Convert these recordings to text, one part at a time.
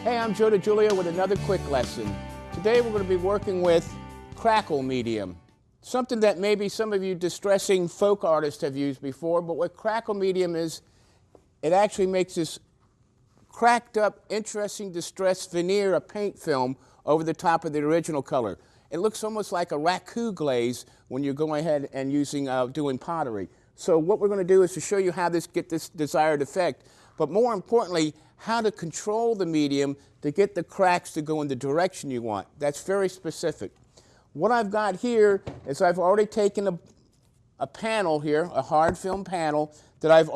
Hey, I'm Joe DiGiulio with another quick lesson. Today we're going to be working with crackle medium, something that maybe some of you distressing folk artists have used before, but what crackle medium is, it actually makes this cracked up, interesting distressed veneer, a paint film, over the top of the original color. It looks almost like a raku glaze when you're going ahead and doing pottery. So what we're going to do is to show you how to get this desired effect, but more importantly, how to control the medium to get the cracks to go in the direction you want. That's very specific. What I've got here is I've already taken a panel here, a hard film panel, that I've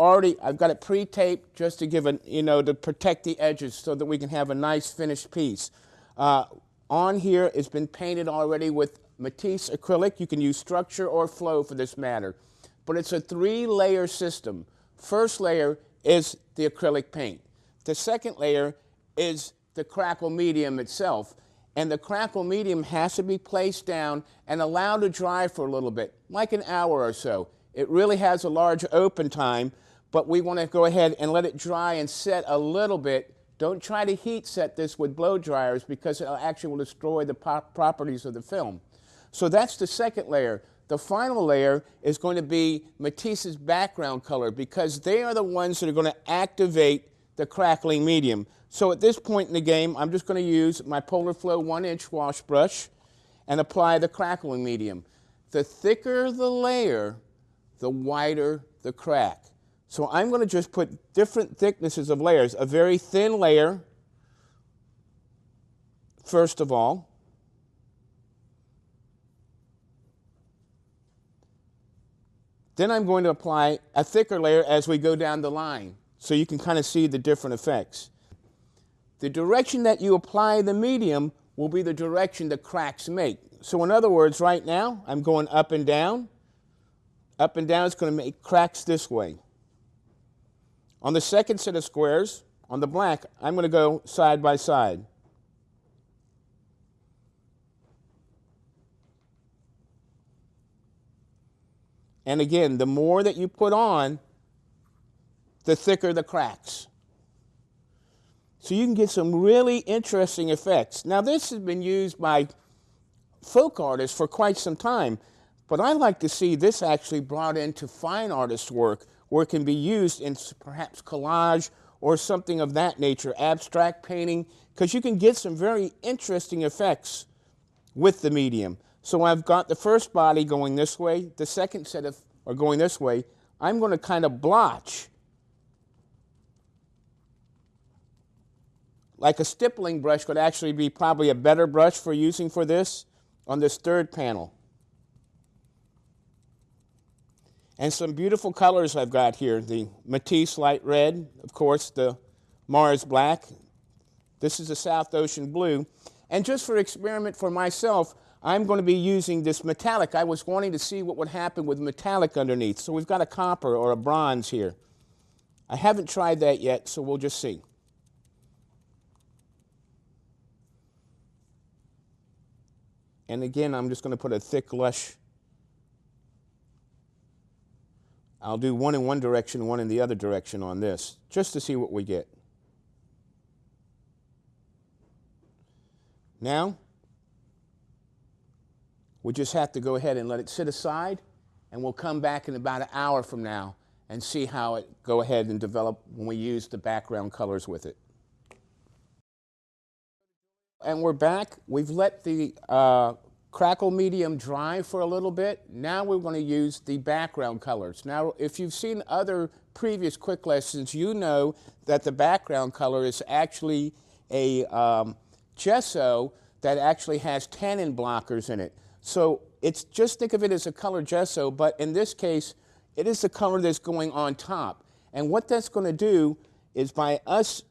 got it pre-taped just to give to protect the edges so that we can have a nice finished piece. On here, it's been painted already with Matisse acrylic. You can use structure or flow for this matter. But it's a 3-layer system. First layer is the acrylic paint. The second layer is the crackle medium itself. And the crackle medium has to be placed down and allowed to dry for a little bit, like an hour or so. It really has a large open time, but we want to go ahead and let it dry and set a little bit. Don't try to heat set this with blow dryers because it actually will destroy the properties of the film. So that's the second layer. The final layer is going to be Matisse's background color because they are the ones that are going to activate the crackling medium. So at this point in the game, I'm just going to use my Polar Flow 1-inch wash brush and apply the crackling medium. The thicker the layer, the wider the crack. So I'm going to just put different thicknesses of layers. A very thin layer, first of all. Then I'm going to apply a thicker layer as we go down the line, so you can kind of see the different effects. The direction that you apply the medium will be the direction the cracks make. So in other words, right now, I'm going up and down. Up and down is going to make cracks this way. On the second set of squares, on the black, I'm going to go side by side. And again, the more that you put on, the thicker the cracks. So you can get some really interesting effects. Now this has been used by folk artists for quite some time, but I like to see this actually brought into fine artist work where it can be used in perhaps collage or something of that nature, abstract painting, because you can get some very interesting effects with the medium. So I've got the first body going this way, the second set are going this way. I'm going to kind of blotch like a stippling brush could actually be probably a better brush for using for this on this third panel. And some beautiful colors I've got here. The Matisse light red, of course, the Mars black. This is the South Ocean blue. And just for experiment for myself, I'm going to be using this metallic. I was wanting to see what would happen with metallic underneath. So we've got a copper or a bronze here. I haven't tried that yet, so we'll just see. And again, I'm just going to put a thick, lush. I'll do one in one direction, one in the other direction on this, just to see what we get. Now, we just have to go ahead and let it sit aside, and we'll come back in about an hour from now and see how it go ahead and develop when we use the background colors with it. And we're back. We've let the crackle medium dry for a little bit. Now we're going to use the background colors. Now, if you've seen other previous quick lessons, you know that the background color is actually a gesso that actually has tannin blockers in it. So it's just think of it as a color gesso, but in this case, it is the color that's going on top. And what that's going to do is by us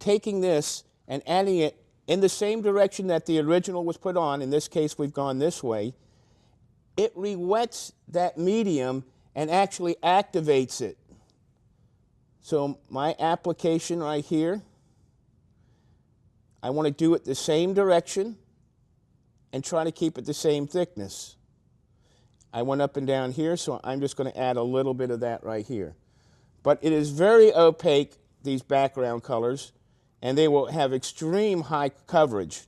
taking this and adding it in the same direction that the original was put on, in this case we've gone this way, it re-wets that medium and actually activates it. So my application right here, I want to do it the same direction and try to keep it the same thickness. I went up and down here, so I'm just going to add a little bit of that right here. But it is very opaque, these background colors, and they will have extreme high coverage.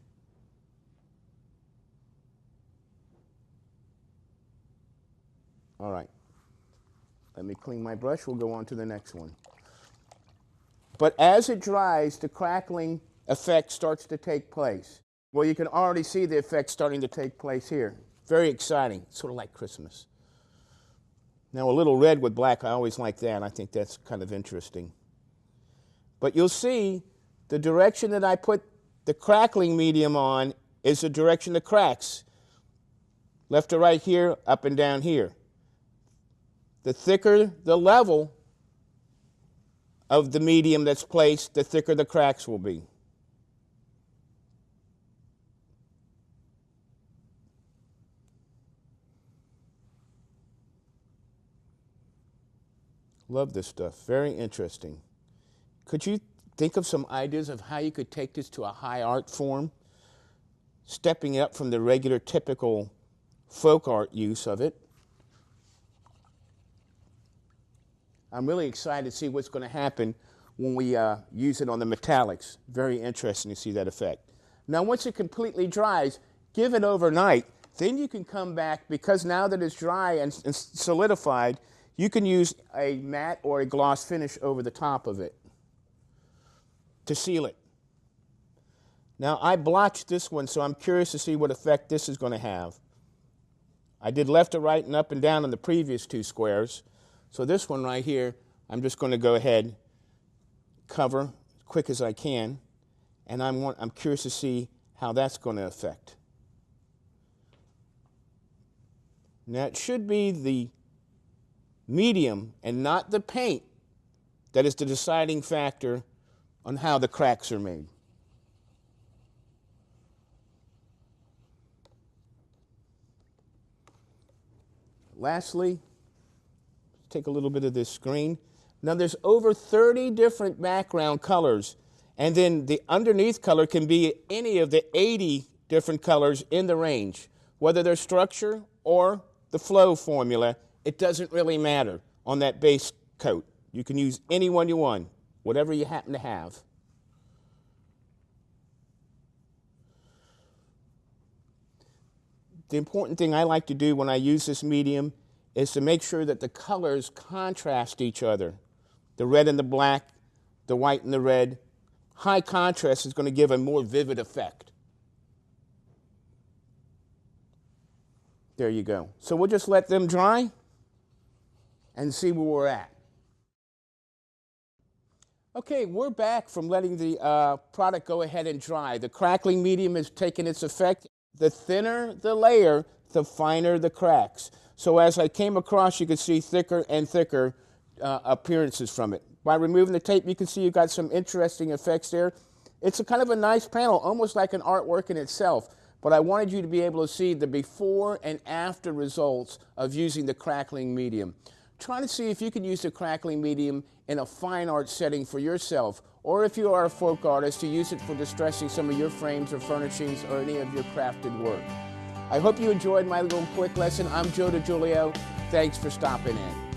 All right. Let me clean my brush. We'll go on to the next one. But as it dries, the crackling effect starts to take place. Well, you can already see the effect starting to take place here. Very exciting, sort of like Christmas. Now, a little red with black, I always like that. I think that's kind of interesting. But you'll see the direction that I put the crackling medium on is the direction of cracks. Left to right here, up and down here. The thicker the level of the medium that's placed, the thicker the cracks will be. Love this stuff. Very interesting. Could you think of some ideas of how you could take this to a high art form? Stepping up from the regular, typical folk art use of it. I'm really excited to see what's going to happen when we use it on the metallics. Very interesting to see that effect. Now, once it completely dries, give it overnight. Then you can come back, because now that it's dry and solidified, you can use a matte or a gloss finish over the top of it to seal it. Now, I blotched this one, so I'm curious to see what effect this is going to have. I did left to right and up and down on the previous two squares. So this one right here, I'm just going to go ahead, cover as quick as I can, and I'm curious to see how that's going to affect. Now, it should be the medium and not the paint that is the deciding factor on how the cracks are made. Lastly, take a little bit of this green. Now there's over 30 different background colors, and then the underneath color can be any of the 80 different colors in the range. Whether they're structure or the flow formula, it doesn't really matter on that base coat. You can use any one you want, whatever you happen to have. The important thing I like to do when I use this medium is to make sure that the colors contrast each other. The red and the black, the white and the red. High contrast is going to give a more vivid effect. There you go. So we'll just let them dry and see where we're at. Okay, we're back from letting the product go ahead and dry. The crackling medium has taken its effect. The thinner the layer, the finer the cracks. So as I came across, you could see thicker and thicker appearances from it. By removing the tape, you can see you've got some interesting effects there. It's a kind of a nice panel, almost like an artwork in itself. But I wanted you to be able to see the before and after results of using the crackling medium. Try to see if you can use the crackling medium in a fine art setting for yourself, or if you are a folk artist, to use it for distressing some of your frames or furnishings or any of your crafted work. I hope you enjoyed my little quick lesson. I'm Joe DiGiulio. Thanks for stopping in.